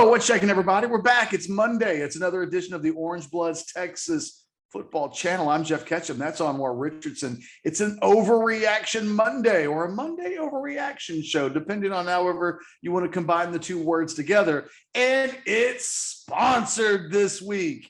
Yo, what's shaking, everybody? We're back. It's Monday. It's another edition of the Orange Bloods Texas Football Channel. I'm Geoff Ketchum. That's Anwar Richardson. It's an Overreaction Monday or a Monday Overreaction show, depending on however you want to combine the two words together. And it's sponsored this week.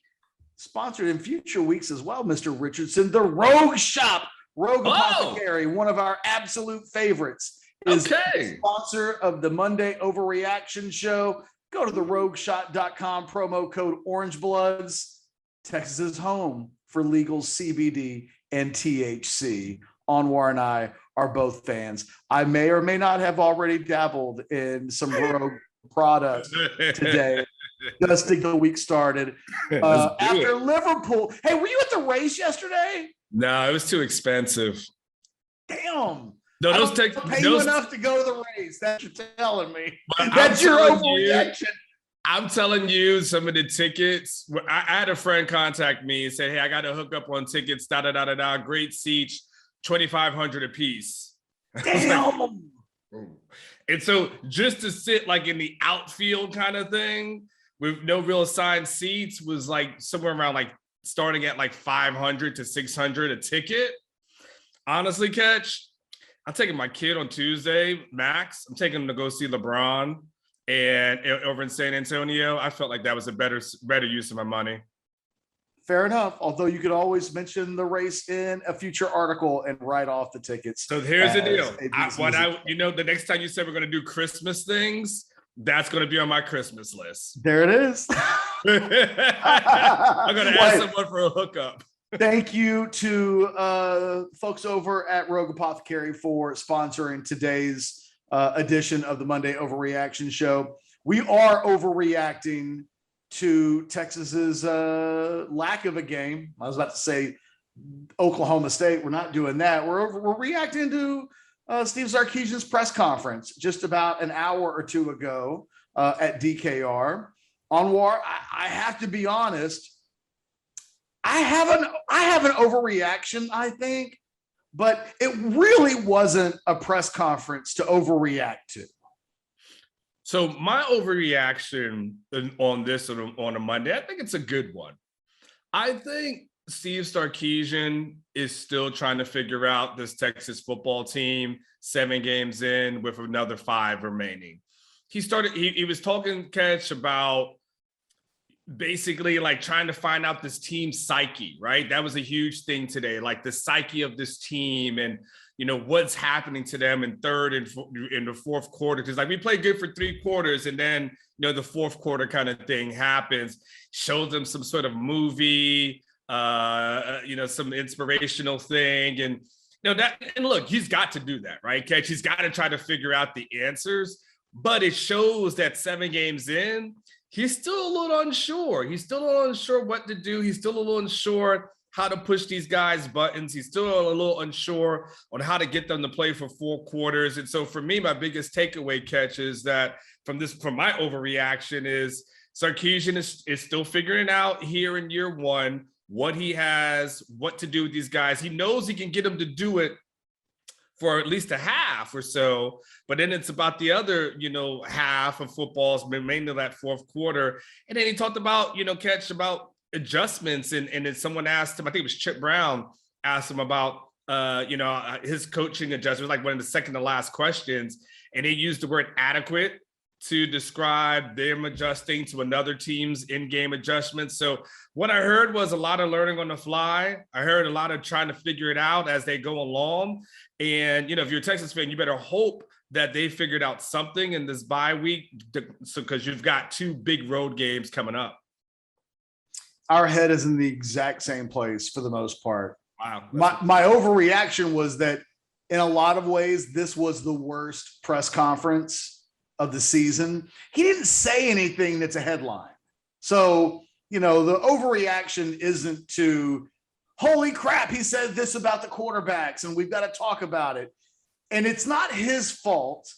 Sponsored in future weeks as well, Mr. Richardson. The Rogue Shop, Rogue Apothecary, one of our absolute favorites, is the sponsor of the Monday Overreaction show. Go to therogueshop.com, promo code OrangeBloods. Texas is home for legal CBD and THC. Anwar and I are both fans. I may or may not have already dabbled in some Rogue products today, just to get the week started. After Liverpool. Hey, were you at the race yesterday? No, it was too expensive. Damn. No, I don't pay you enough to go to the race. That's what you're telling me. That's your overreaction. I'm telling you, some of the tickets. I had a friend contact me and say, "Hey, I got to hook up on tickets. Da da da da da. Great seats, $2,500 a piece." Damn. And so just to sit like in the outfield kind of thing with no real assigned seats was like somewhere around like starting at like $500 to $600 a ticket. Honestly, Catch, I'm taking my kid on Tuesday, Max. I'm taking him to go see LeBron and over in San Antonio. I felt like that was a better use of my money. Fair enough. Although you could always mention the race in a future article and write off the tickets. So here's the deal. The next time you said we're going to do Christmas things, that's going to be on my Christmas list. There it is. I'm going to ask someone for a hookup. Thank you to folks over at Rogue Apothecary for sponsoring today's edition of the Monday Overreaction show. We are overreacting to Texas's lack of a game. I was about to say Oklahoma State. We're not doing that. We're reacting to Steve Sarkisian's press conference just about an hour or two ago at DKR. Anwar, I have to be honest. I have an overreaction, I think, but it really wasn't a press conference to overreact to. So my overreaction on this on a Monday, I think it's a good one. I think Steve Sarkisian is still trying to figure out this Texas football team 7 games in with another 5 remaining. He was talking, Catch, about basically like trying to find out this team psyche, right? That was a huge thing today, like the psyche of this team and, what's happening to them in third and in the fourth quarter. Because like we played good for 3 quarters and then, the fourth quarter kind of thing happens, shows them some sort of movie, some inspirational thing. And, and look, he's got to do that, right, Catch? He's got to try to figure out the answers, but it shows that 7 games in, he's still a little unsure. He's still a little unsure what to do. He's still a little unsure how to push these guys' buttons. He's still a little unsure on how to get them to play for 4 quarters. And so for me, my biggest takeaway, Catch, is that from my overreaction is Sarkisian is still figuring out here in year 1 what he has, what to do with these guys. He knows he can get them to do it for at least a half or so, but then it's about the other, half of football's been mainly that fourth quarter. And then he talked about, Catch, about adjustments. And then someone asked him, I think it was Chip Brown, asked him about, his coaching adjustments, like one of the second to last questions. And he used the word adequate to describe them adjusting to another team's in-game adjustments. So what I heard was a lot of learning on the fly. I heard a lot of trying to figure it out as they go along. And, if you're a Texas fan, you better hope that they figured out something in this bye week, because you've got 2 big road games coming up. Our head is in the exact same place for the most part. Wow. My overreaction was that in a lot of ways, this was the worst press conference of the season. He didn't say anything that's a headline. So, the overreaction isn't to, holy crap, he said this about the quarterbacks and we've got to talk about it. And it's not his fault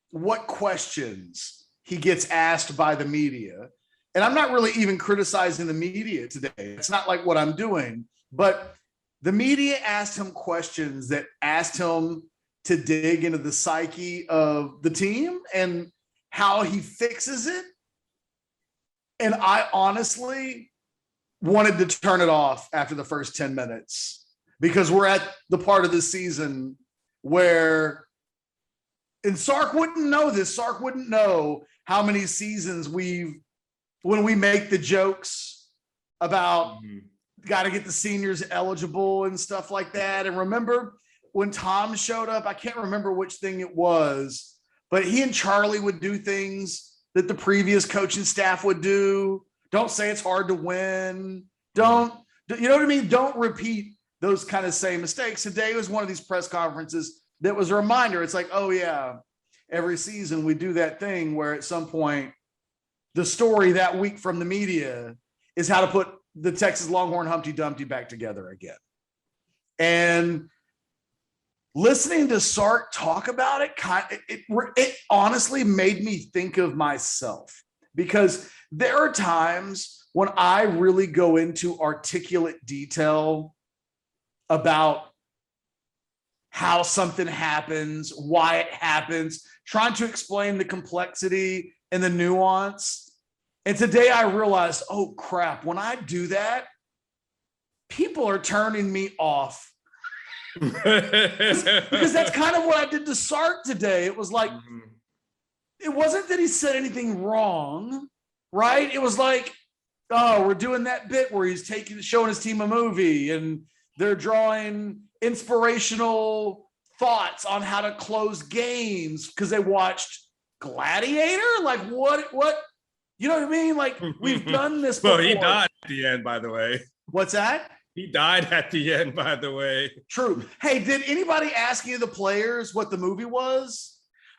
what questions he gets asked by the media. And I'm not really even criticizing the media today. It's not like what I'm doing, but the media asked him questions that asked him to dig into the psyche of the team and how he fixes it. And I honestly wanted to turn it off after the first 10 minutes because we're at the part of the season where, and Sark wouldn't know this, Sark wouldn't know how many seasons when we make the jokes about got to get the seniors eligible and stuff like that. And remember when Tom showed up, I can't remember which thing it was, but he and Charlie would do things that the previous coaching staff would do. Don't say it's hard to win. Don't, you know what I mean? Don't repeat those kind of same mistakes. Today was one of these press conferences that was a reminder. It's like, oh yeah, every season we do that thing where at some point the story that week from the media is how to put the Texas Longhorn Humpty Dumpty back together again. And listening to Sark talk about it, it honestly made me think of myself, because there are times when I really go into articulate detail about how something happens, why it happens, trying to explain the complexity and the nuance. And today I realized, oh crap, when I do that, people are turning me off. Because that's kind of what I did to Sark today. It was like, it wasn't that he said anything wrong, right? It was like, oh, we're doing that bit where he's showing his team a movie and they're drawing inspirational thoughts on how to close games because they watched Gladiator. Like what, you know what I mean? Like we've done this before. Well, he died at the end, by the way. What's that? He died at the end, by the way. True. Hey, did anybody ask any of the players what the movie was?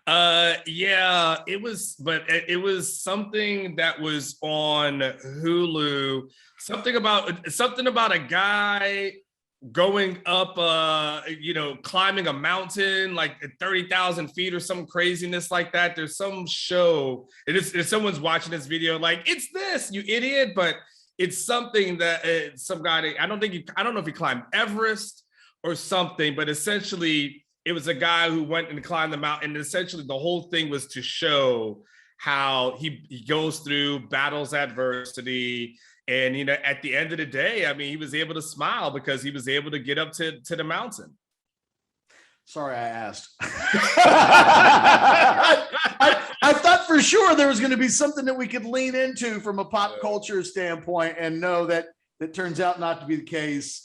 Yeah, it was something that was on Hulu. Something about a guy going up, climbing a mountain like 30,000 feet or some craziness like that. There's some show. If someone's watching this video, like, it's this, you idiot, but it's something that some guy, I don't know if he climbed Everest or something, but essentially it was a guy who went and climbed the mountain. And essentially the whole thing was to show how he goes through, battles adversity. And, at the end of the day, I mean, he was able to smile because he was able to get up to the mountain. Sorry, I asked. I thought for sure there was going to be something that we could lean into from a pop culture standpoint, and no, that turns out not to be the case.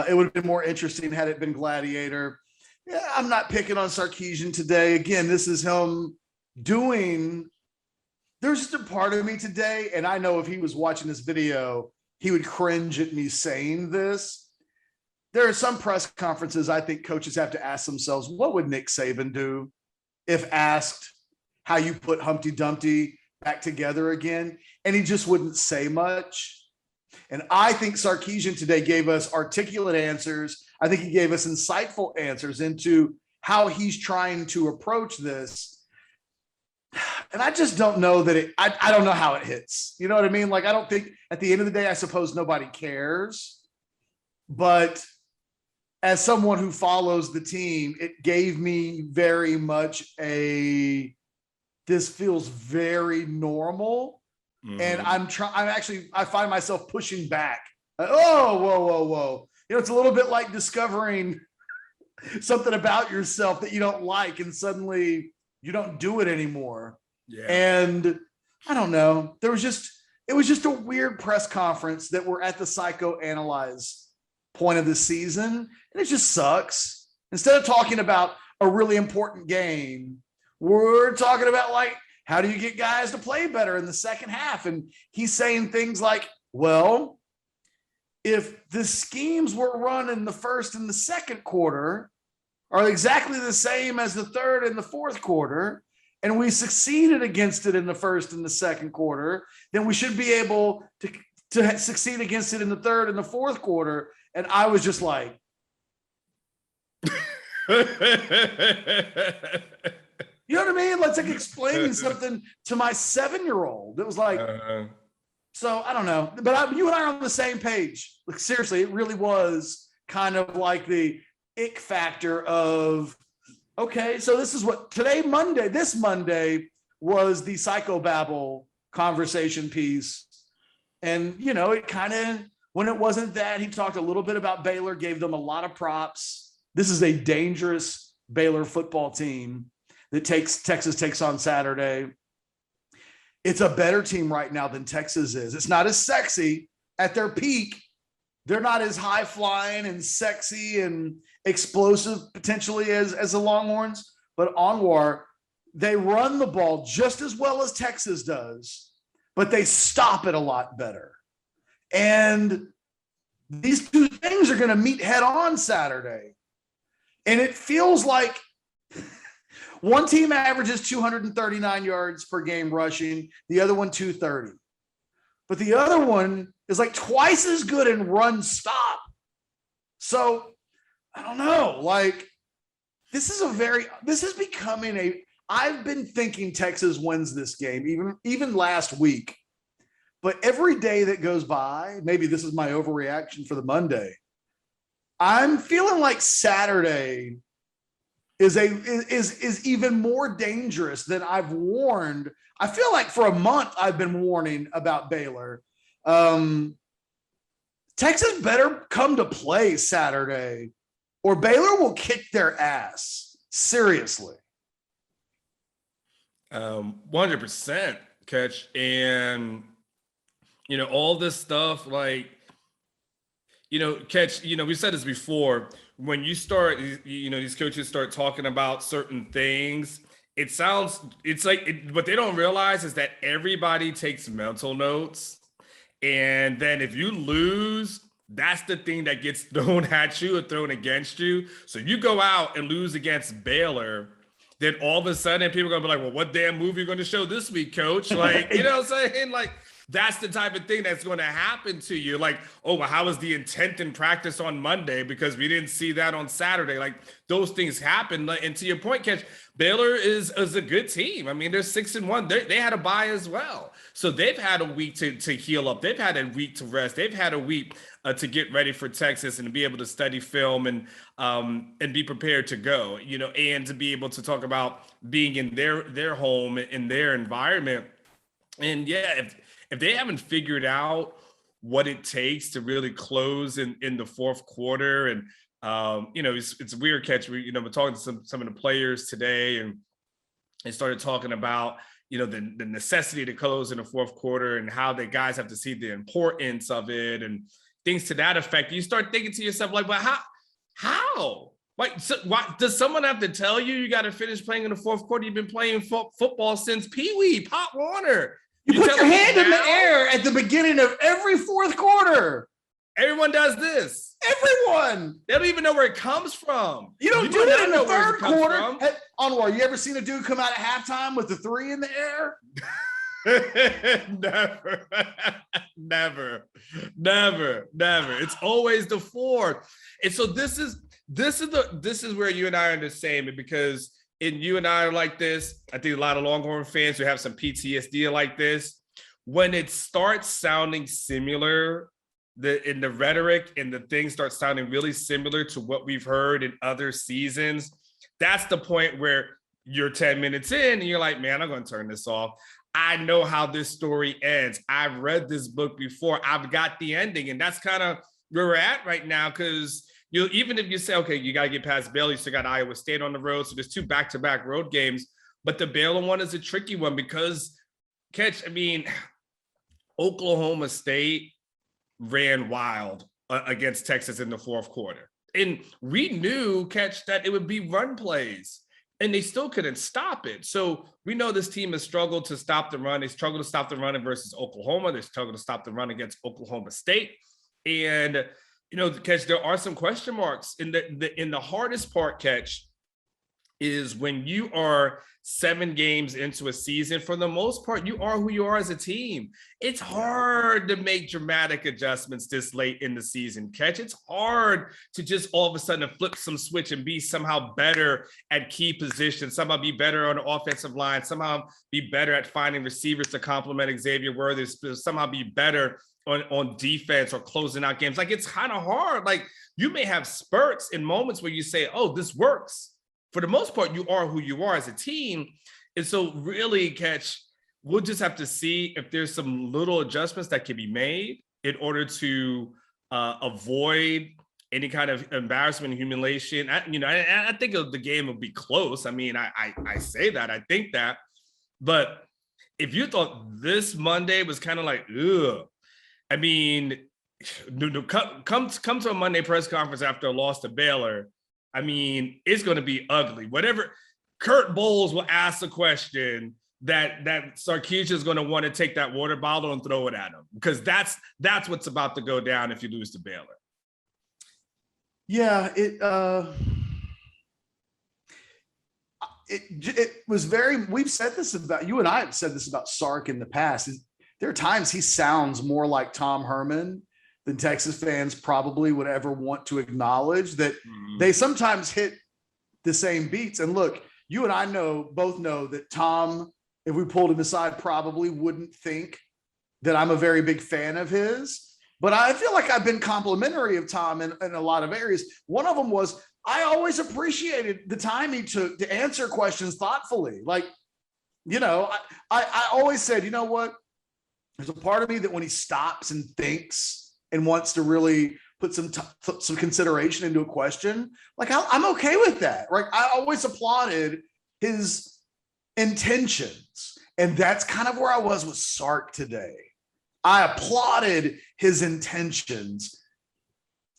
It would have been more interesting had it been Gladiator. Yeah, I'm not picking on Sarkisian today. Again, this is him doing. There's just a part of me today, and I know if he was watching this video, he would cringe at me saying this. There are some press conferences I think coaches have to ask themselves, what would Nick Saban do if asked how you put Humpty Dumpty back together again? And he just wouldn't say much. And I think Sarkisian today gave us articulate answers. I think he gave us insightful answers into how he's trying to approach this. And I just don't know that I don't know how it hits. You know what I mean? Like, I don't think at the end of the day, I suppose nobody cares. But as someone who follows the team, it gave me very much this feels very normal. Mm-hmm. And I find myself pushing back. Whoa. It's a little bit like discovering something about yourself that you don't like, and suddenly you don't do it anymore. Yeah. And I don't know. It was just a weird press conference that we're at the psychoanalyze point of the season. And it just sucks. Instead of talking about a really important game, we're talking about, like, how do you get guys to play better in the second half? And he's saying things like, well, if the schemes were run in the first and the second quarter are exactly the same as the third and the fourth quarter, and we succeeded against it in the first and the second quarter, then we should be able to succeed against it in the third and the fourth quarter. And I was just like, you know what I mean? It's like explaining something to my 7-year-old. It was like, so I don't know, but you and I are on the same page. Like, seriously, it really was kind of like the ick factor of, okay, so this is what this Monday was the psychobabble conversation piece And, it kind of, when it wasn't that, he talked a little bit about Baylor, gave them a lot of props. This is a dangerous Baylor football team that Texas takes on Saturday. It's a better team right now than Texas is. It's not as sexy at their peak. They're not as high flying and sexy and explosive potentially as the Longhorns, but Anwar, they run the ball just as well as Texas does, but they stop it a lot better. And these two things are going to meet head on Saturday. And it feels like one team averages 239 yards per game rushing, the other one 230. But the other one is like twice as good in run stop. So I don't know. Like, this is becoming I've been thinking Texas wins this game, even last week. But every day that goes by, maybe this is my overreaction for the Monday, I'm feeling like Saturday is even more dangerous than I've warned. I feel like for a month I've been warning about Baylor. Texas better come to play Saturday, or Baylor will kick their ass. Seriously. 100% Catch. And all this stuff, like, Catch, we said this before, when you start, these coaches start talking about certain things, it's like, what they don't realize is that everybody takes mental notes. And then if you lose, that's the thing that gets thrown at you or thrown against you. So you go out and lose against Baylor, then all of a sudden people are going to be like, well, what damn movie are you going to show this week, coach? Like, you know what I'm saying? Like, that's the type of thing that's going to happen to you. Like, oh, well, how was the intent in practice on Monday? Because we didn't see that on Saturday. Like, those things happen. And to your point, Catch, Baylor is a good team. I mean, they're 6-1. They had a bye as well. So they've had a week to heal up. They've had a week to rest. They've had a week to get ready for Texas and to be able to study film and be prepared to go, and to be able to talk about being in their home, in their environment. And yeah, if they haven't figured out what it takes to really close in the fourth quarter, and it's weird, Catch. We're talking to some of the players today, and they started talking about the necessity to close in the fourth quarter and how the guys have to see the importance of it and things to that effect. You start thinking to yourself, like, but how? Like, why does someone have to tell you got to finish playing in the fourth quarter? You've been playing football since Pee Wee, Pop Warner. You put your hand in the air at the beginning of every fourth quarter. Everyone does this. Everyone. They don't even know where it comes from. You don't do it in the third quarter. Hey, Anwar, you ever seen a dude come out at halftime with the 3 in the air? Never. It's always the 4. And so this is where you and I are the same, because you and I are like this. I think a lot of Longhorn fans who have some PTSD are like this. When it starts sounding similar, in the rhetoric and the things start sounding really similar to what we've heard in other seasons, that's the point where you're 10 minutes in and you're like, man, I'm going to turn this off. I know how this story ends. I've read this book before. I've got the ending. And that's kind of where we're at right now, because even if you say, okay, you got to get past Baylor, you still got Iowa State on the road. So there's 2 back-to-back road games. But the Baylor one is a tricky one because, Catch, Oklahoma State ran wild against Texas in the fourth quarter. And we knew, Catch, that it would be run plays, and they still couldn't stop it. So we know this team has struggled to stop the run. They struggled to stop the run versus Oklahoma. They struggled to stop the run against Oklahoma State. And, Catch, there are some question marks. In the hardest part, Catch, is when you are 7 games into a season. For the most part, you are who you are as a team. It's hard to make dramatic adjustments this late in the season, Catch. It's hard to just all of a sudden flip some switch and be somehow better at key positions, somehow be better on the offensive line, somehow be better at finding receivers to complement Xavier Worthy, somehow be better on defense or closing out games. Like, it's kind of hard. Like, you may have spurts in moments where you say, oh, this works. For the most part, you are who you are as a team. And so really, Catch, we'll just have to see if there's some little adjustments that can be made in order to avoid any kind of embarrassment and humiliation. I think the game will be close. I mean, I say that, I think that, but if you thought this Monday was kind of like, ugh, I mean, come to a Monday press conference after a loss to Baylor. I mean, it's going to be ugly. Whatever, Kurt Bowles will ask a question that Sarkisian is going to want to take that water bottle and throw it at him, because that's what's about to go down if you lose to Baylor. Yeah, it was very, we've said this about, you and I have said this about Sark in the past. There are times he sounds more like Tom Herman than Texas fans probably would ever want to acknowledge, that they sometimes hit the same beats. And look, you and I both know that Tom, if we pulled him aside, probably wouldn't think that I'm a very big fan of his. But I feel like I've been complimentary of Tom in a lot of areas. One of them was, I always appreciated the time he took to answer questions thoughtfully. Like, I always said, you know what? There's a part of me that when he stops and thinks and wants to really put some consideration into a question, like I'm okay with that. Right? I always applauded his intentions. And that's kind of where I was with Sark today. I applauded his intentions.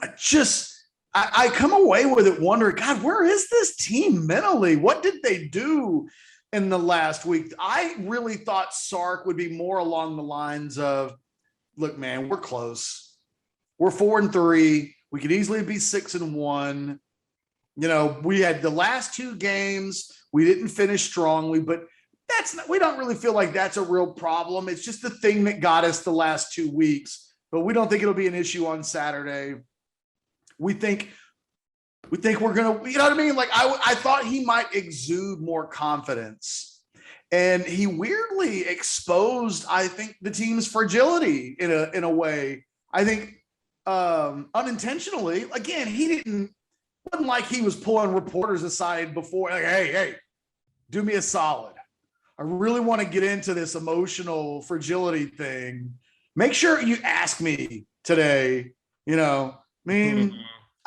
I come away with it wondering, God, where is this team mentally? What did they do in the last week? I really thought Sark would be more along the lines of, look, man, we're close. We're 4-3. We could easily be 6-1. We had the last two games. We didn't finish strongly, but we don't really feel like that's a real problem. It's just the thing that got us the last 2 weeks, but we don't think it'll be an issue on Saturday. We think we're going to, you know what I mean? Like I thought he might exude more confidence, and he weirdly exposed, I think, the team's fragility in a way. I think unintentionally, again, wasn't like he was pulling reporters aside before, like, hey, do me a solid. I really want to get into this emotional fragility thing. Make sure you ask me today. I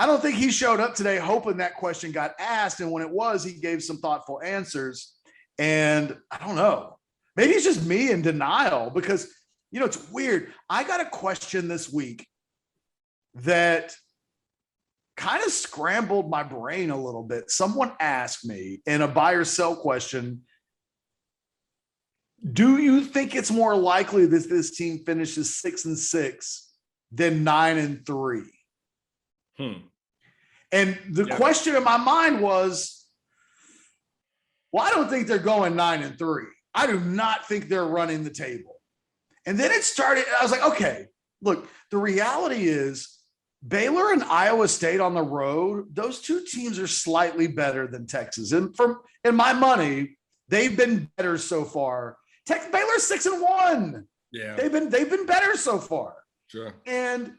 don't think he showed up today hoping that question got asked. And when it was, he gave some thoughtful answers. And I don't know, maybe it's just me in denial, because, it's weird. I got a question this week that kind of scrambled my brain a little bit. Someone asked me in a buy or sell question, do you think it's more likely that this team finishes 6-6 than 9-3? And the question in my mind was, well, I don't think they're going 9-3. I do not think they're running the table. And then it started, I was like, okay, look, the reality is Baylor and Iowa State on the road, those two teams are slightly better than Texas. And in my money, they've been better so far. Baylor's 6-1. Yeah, they've been better so far. Sure. And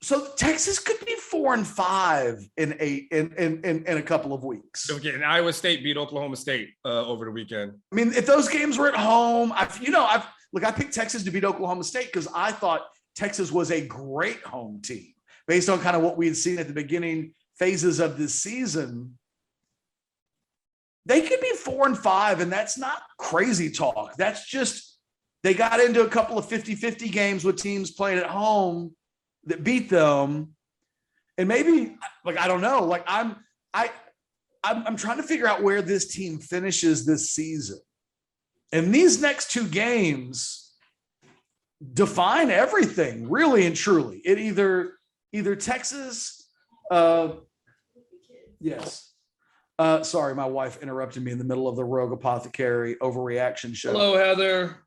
so Texas could be 4-5 in a couple of weeks. Okay, and Iowa State beat Oklahoma State over the weekend. I mean, if those games were at home, I picked Texas to beat Oklahoma State because I thought Texas was a great home team based on kind of what we had seen at the beginning phases of this season. They could be 4-5, and that's not crazy talk. That's just, they got into a couple of 50-50 games with teams playing at home that beat them. And maybe, like, I don't know, like I'm trying to figure out where this team finishes this season. And these next two games define everything, really and truly. It either Texas, yes. Sorry, my wife interrupted me in the middle of the Rogue Apothecary overreaction show. Hello, Heather.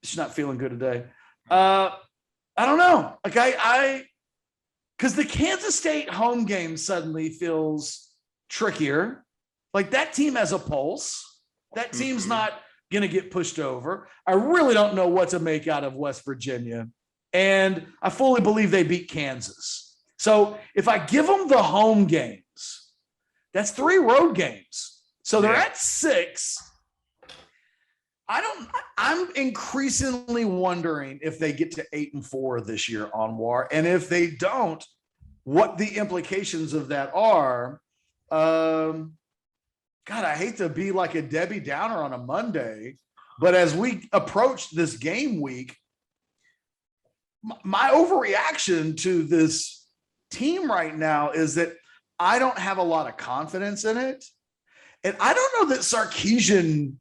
She's not feeling good today. I don't know. Like because the Kansas State home game suddenly feels trickier. Like that team has a pulse. That team's not going to get pushed over. I really don't know what to make out of West Virginia. And I fully believe they beat Kansas. So if I give them the home games, that's 3 road games. So they're at 6. I'm increasingly wondering if they get to 8-4 this year, Anwar, and if they don't, what the implications of that are. God, I hate to be like a Debbie Downer on a Monday, but as we approach this game week, my overreaction to this team right now is that I don't have a lot of confidence in it. And I don't know that Sarkisian,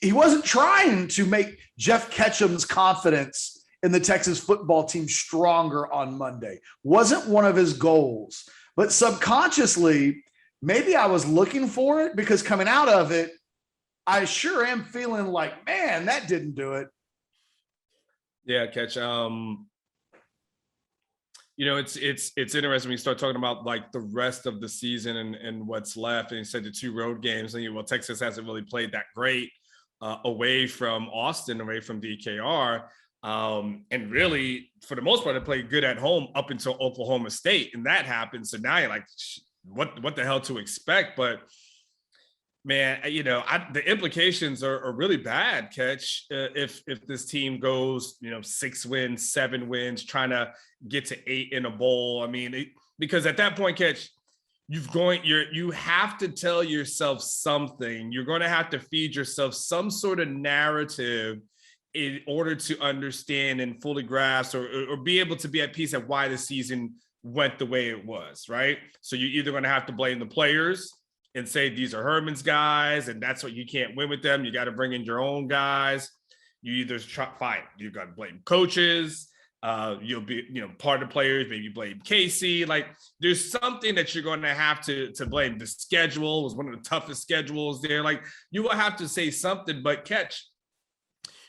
he wasn't trying to make Geoff Ketchum's confidence in the Texas football team stronger on Monday. Wasn't one of his goals. But subconsciously, maybe I was looking for it because coming out of it, I sure am feeling like, man, that didn't do it. Yeah, Ketch. It's interesting when you start talking about like the rest of the season and what's left. And you said the 2 road games, and Texas hasn't really played that great away from Austin, away from DKR. And really, for the most part, they played good at home up until Oklahoma State, and that happened. So now you're like, what the hell to expect? But man, the implications are really bad, Catch. If this team goes, 6 wins, 7 wins, trying to get to 8 in a bowl. I mean, because at that point, Catch, you have to tell yourself something. You're going to have to feed yourself some sort of narrative in order to understand and fully grasp or be able to be at peace at why the season went the way it was, right? So you're either going to have to blame the players and say these are Herman's guys, and that's what you can't win with them. You got to bring in your own guys. You either fine, you got to blame coaches. You'll be, part of the players, maybe blame Casey. Like there's something that you're going to have to blame. The schedule was one of the toughest schedules there. Like you will have to say something, but Catch.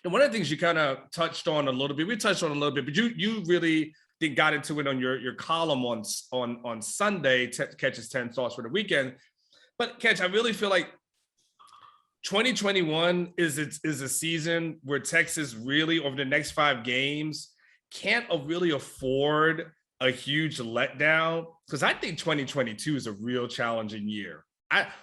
And one of the things you kind of touched on a little bit, we touched on a little bit, but you really got into it on your column on Sunday, Catch's 10 thoughts for the weekend. But Catch, I really feel like 2021 is a season where Texas really over the next 5 games can't really afford a huge letdown, because I think 2022 is a real challenging year.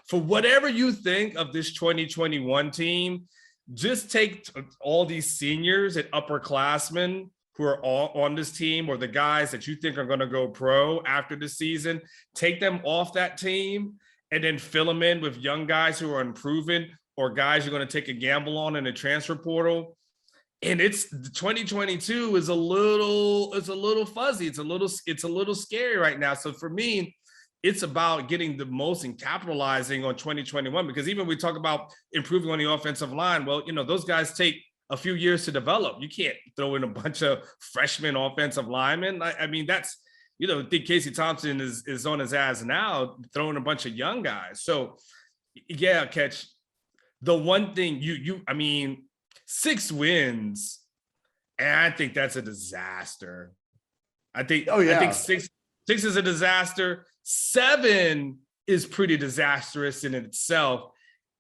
For whatever you think of this 2021 team, just take all these seniors and upperclassmen who are all on this team, or the guys that you think are going to go pro after the season, take them off that team and then fill them in with young guys who are unproven or guys you're going to take a gamble on in the transfer portal. And it's 2022 is a little fuzzy. It's a little scary right now. So for me, it's about getting the most and capitalizing on 2021, because even we talk about improving on the offensive line. Well, those guys take a few years to develop. You can't throw in a bunch of freshman offensive linemen. I mean, that's, I think Casey Thompson is on his ass now, throwing a bunch of young guys. So yeah, Catch, the one thing I mean, 6 wins, and I think that's a disaster. I think six is a disaster. 7 is pretty disastrous in itself.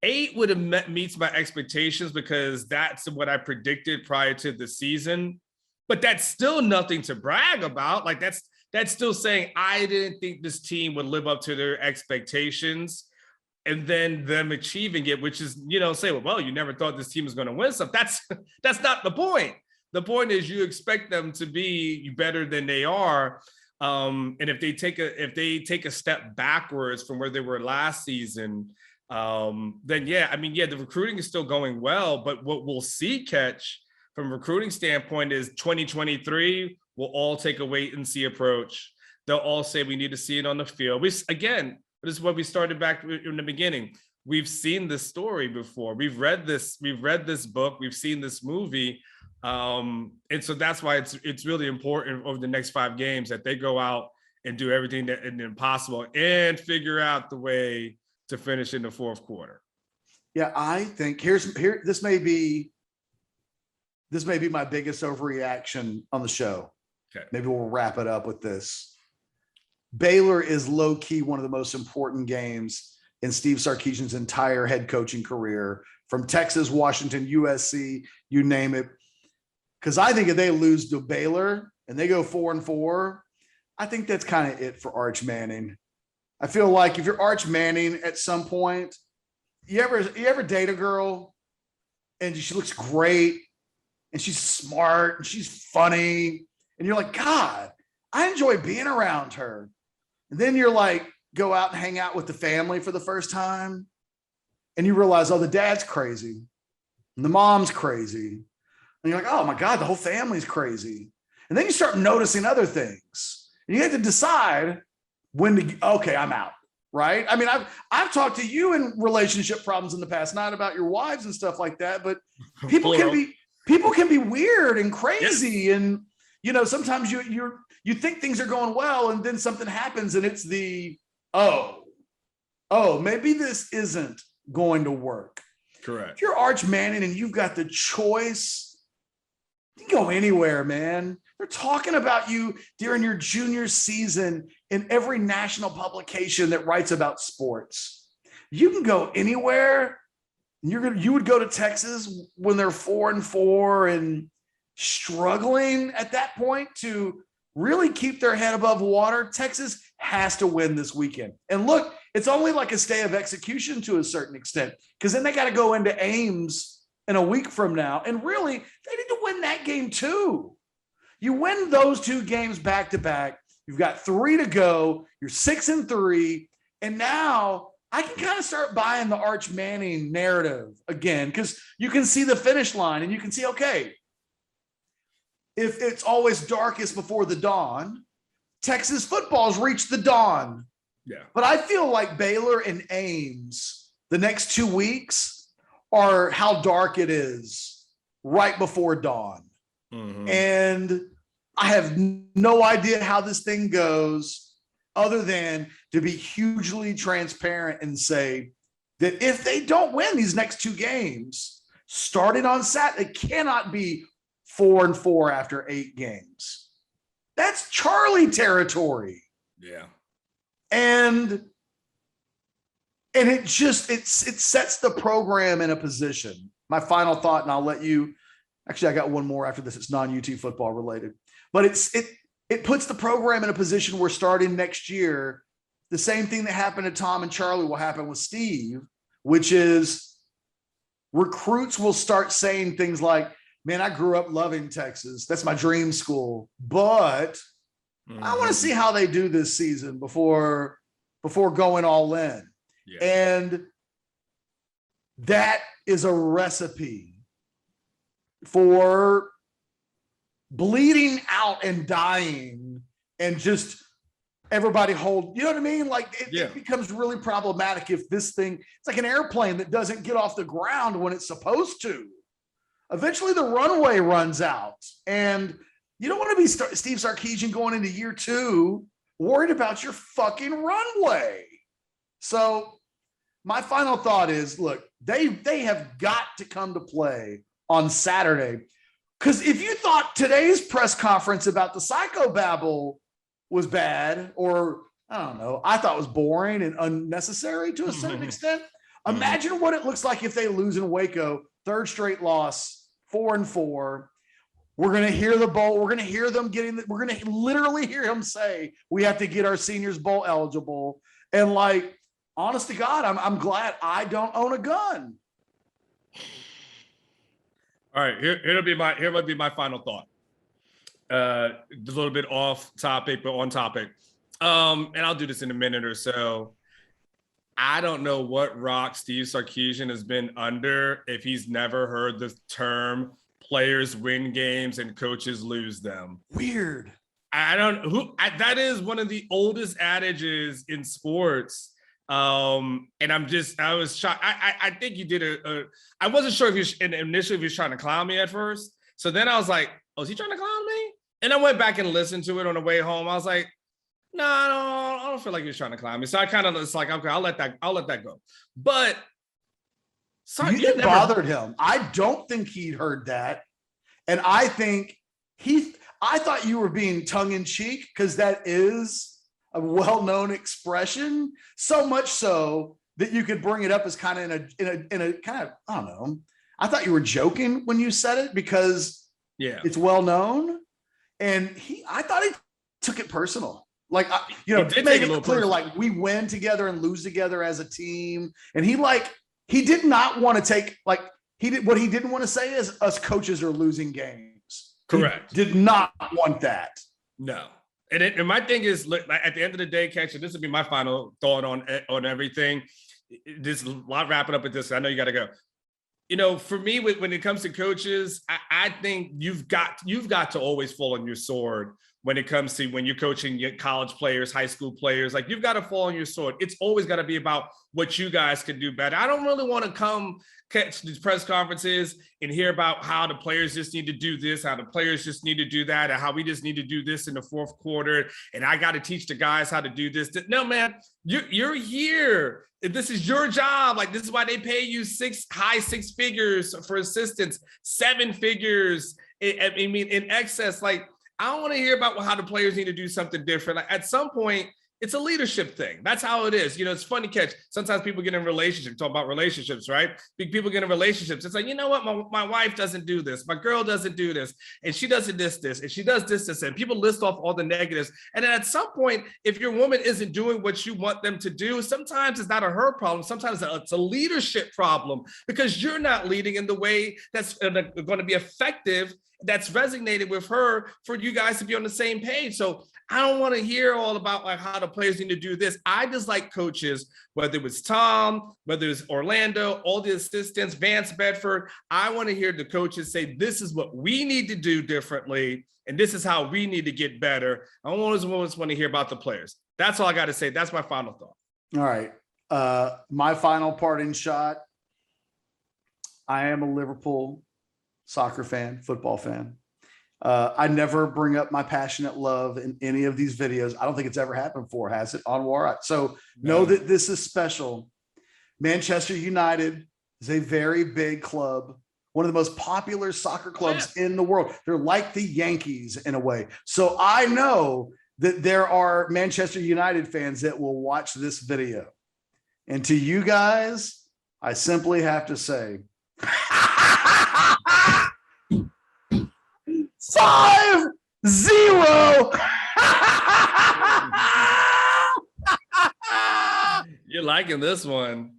8 would have meets my expectations because that's what I predicted prior to the season. But that's still nothing to brag about. Like that's still saying I didn't think this team would live up to their expectations, and then them achieving it, which is, say, well, you never thought this team was going to win stuff. That's not the point. The point is you expect them to be better than they are. And if they take a step backwards from where they were last season, then the recruiting is still going well. But what we'll see, Catch, from a recruiting standpoint is 2023 will all take a wait and see approach. They'll all say we need to see it on the field. This is what we started back in the beginning. We've seen this story before. We've read this book. We've seen this movie. And so that's why it's really important over the next 5 games that they go out and do everything that is possible and figure out the way to finish in the 4th quarter. Yeah, I think this may be my biggest overreaction on the show. Okay. Maybe we'll wrap it up with this. Baylor is low key one of the most important games in Steve Sarkisian's entire head coaching career, from Texas, Washington, USC, you name it. Because I think if they lose to Baylor and they go 4-4, I think that's kind of it for Arch Manning. I feel like if you're Arch Manning at some point, you ever date a girl and she looks great, and she's smart, and she's funny, and you're like, God, I enjoy being around her. And then you're like, go out and hang out with the family for the first time, and you realize, oh, the dad's crazy, and the mom's crazy, and you're like, oh my God, the whole family's crazy. And then you start noticing other things, and you have to decide when to, okay, I'm out. Right. I mean, I've talked to you in relationship problems in the past, not about your wives and stuff like that, but people can be weird and crazy. Yes. And, you know, sometimes you think things are going well, and then something happens, and it's maybe this isn't going to work. Correct. If you're Arch Manning and you've got the choice, you can go anywhere, man. They're talking about you during your junior season in every national publication that writes about sports. You can go anywhere. You would go to Texas when they're 4-4 and struggling at that point to really keep their head above water. Texas has to win this weekend. And look, it's only like a stay of execution to a certain extent, because then they got to go into Ames in a week from now. And really, they need to win that game too. You win those 2 games back to back. You've got 3 to go. You're 6-3. And now I can kind of start buying the Arch Manning narrative again, because you can see the finish line, and you can see, okay, if it's always darkest before the dawn, Texas football's reached the dawn. Yeah. But I feel like Baylor and Ames, the next 2 weeks, are how dark it is right before dawn. Mm-hmm. And I have no idea how this thing goes, other than to be hugely transparent and say that if they don't win these next 2 games, starting on Saturday, it cannot be 4-4 after 8 games. That's Charlie territory. Yeah. And it sets the program in a position. My final thought, and I'll let you. Actually, I got one more after this. It's non-UT football related, but it puts the program in a position where starting next year, the same thing that happened to Tom and Charlie will happen with Steve, which is recruits will start saying things like, man, I grew up loving Texas. That's my dream school, but I want to see how they do this season before going all in. Yeah. And that is a recipe for bleeding out and dying, and just everybody hold, you know what I mean? Like it becomes really problematic if this thing, it's like an airplane that doesn't get off the ground when it's supposed to. Eventually the runway runs out, and you don't want to be Steve Sarkisian going into year 2 worried about your fucking runway. So my final thought is, look, they have got to come to play on Saturday. Because if you thought today's press conference about the psychobabble was bad, or I don't know, I thought was boring and unnecessary to a certain extent, imagine what it looks like if they lose in Waco, 3rd straight loss, 4-4. We're going to hear the bowl. We're going to hear them we're going to literally hear him say, we have to get our seniors bowl eligible. And like, honest to God, I'm glad I don't own a gun. All right, here might be my final thought. A little bit off topic, but on topic. And I'll do this in a minute or so. I don't know what rock Steve Sarkisian has been under if he's never heard the term players win games and coaches lose them. Weird. That is one of the oldest adages in sports. And I was shocked. I think you did I wasn't sure if initially if he was trying to clown me at first. So then I was like, oh, is he trying to clown me? And I went back and listened to it on the way home. I was like, no, I don't feel like he was trying to clown me. So I kind of was like, okay, I'll let that go. But you think bothered him. I don't think he'd heard that. And I think I thought you were being tongue in cheek, because that is a well-known expression, so much so that you could bring it up as kind of in a kind of, I don't know. I thought you were joking when you said it, because it's well known. And I thought he took it personal. Like, it made it clear, like, we win together and lose together as a team. And he did not want to take, like, What he didn't want to say is us coaches are losing games. Correct. He did not want that. No. And my thing is, look, at the end of the day, Ketchum, this would be my final thought on everything. This lot wrapping up with this. I know you got to go. You know, for me, when it comes to coaches, I think you've got to always fall on your sword when it comes to when you're coaching college players, high school players. Like, you've got to fall on your sword. It's always got to be about what you guys can do better. I don't really want to come catch these press conferences and hear about how the players just need to do this, how the players just need to do that, and how we just need to do this in the fourth quarter. And I got to teach the guys how to do this. No, man, you're here. This is your job. Like, this is why they pay you high six figures for assistants, 7 figures. I mean, in excess. Like, I don't want to hear about how the players need to do something different. Like, at some point, it's a leadership thing. That's how it is. You know, it's funny, Catch. Sometimes people get in relationships, talk about relationships, right? People get in relationships. It's like, you know what? My wife doesn't do this. My girl doesn't do this. And she doesn't this, and she does this. And people list off all the negatives. And then at some point, if your woman isn't doing what you want them to do, sometimes it's not her problem. Sometimes it's a leadership problem because you're not leading in the way that's going to be effective, that's resonated with her for you guys to be on the same page. So I don't want to hear all about like how the players need to do this. I just like coaches, whether it was Tom, whether it's Orlando, all the assistants, Vance Bedford. I want to hear the coaches say, this is what we need to do differently, and this is how we need to get better. I always want to hear about the players. That's all I got to say. That's my final thought. All right. My final parting shot. I am a Liverpool soccer fan, football fan. I never bring up my passionate love in any of these videos. I don't think it's ever happened before, has it, Anwar? So know that this is special. Manchester United is a very big club, one of the most popular soccer clubs in the world. They're like the Yankees in a way. So I know that there are Manchester United fans that will watch this video. And to you guys, I simply have to say, 5-0. You're liking this one.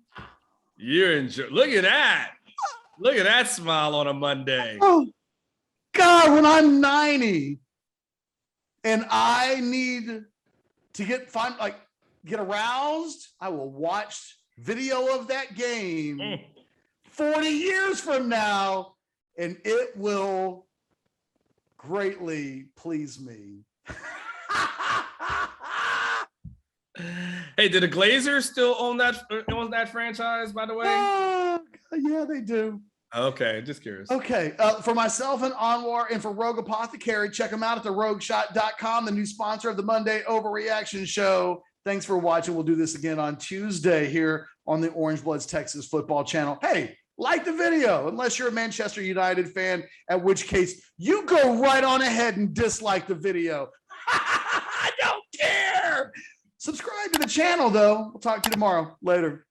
You're enjoying. Look at that. Look at that smile on a Monday. Oh, God, when I'm 90 and I need to get aroused, I will watch video of that game 40 years from now, and it will greatly please me. Hey, did the Glazers still own that franchise, by the way? Yeah, they do. Okay, just curious. Okay, for myself and Anwar and for Rogue Apothecary, check them out at therogueshot.com, the new sponsor of the Monday Overreaction Show. Thanks for watching. We'll do this again on Tuesday here on the Orange Bloods Texas Football Channel. Hey, like the video, unless you're a Manchester United fan, at which case you go right on ahead and dislike the video. I don't care. Subscribe to the channel, though. We'll talk to you tomorrow. Later.